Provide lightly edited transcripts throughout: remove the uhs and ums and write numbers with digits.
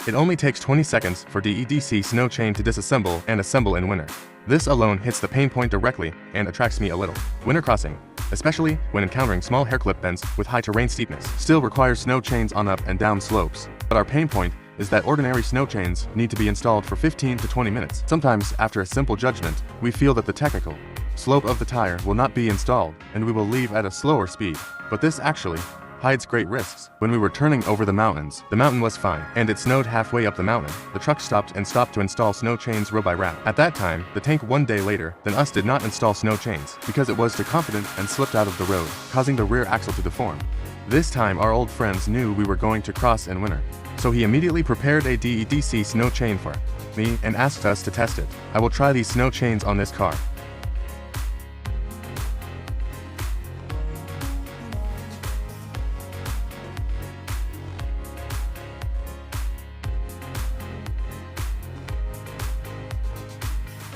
It only takes 20 seconds for DEDC snow chain to disassemble and assemble in winter. This alone hits the pain point directly and attracts me a little. Winter crossing, especially when encountering small hairclip bends with high terrain steepness, still requires snow chains on up and down slopes. But our pain point is that ordinary snow chains need to be installed for 15 to 20 minutes. Sometimes, after a simple judgment, we feel that the technical slope of the tire will not be installed and we will leave at a slower speed. But this actually hides great risks. When we were turning over the mountain was fine, and it snowed halfway up the mountain. The truck stopped to install snow chains row by row. At that time, the tank one day later than us did not install snow chains, because it was too confident and slipped out of the road, causing the rear axle to deform. This time our old friends knew we were going to cross in winter, so he immediately prepared a DEDC snow chain for me and asked us to test it. I will try these snow chains on this car.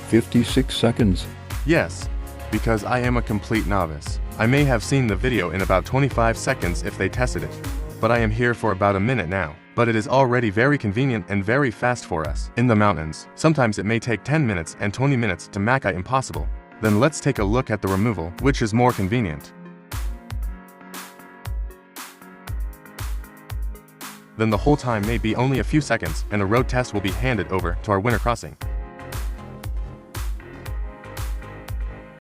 $56. Yes, because I am a complete novice. I may have seen the video in about 25 seconds if they tested it, but I am here for about a minute now. But it is already very convenient and very fast for us. In the mountains, sometimes it may take 10 minutes and 20 minutes to make it impossible. Then let's take a look at the removal, which is more convenient. Then the whole time may be only a few seconds and a road test will be handed over to our winter crossing.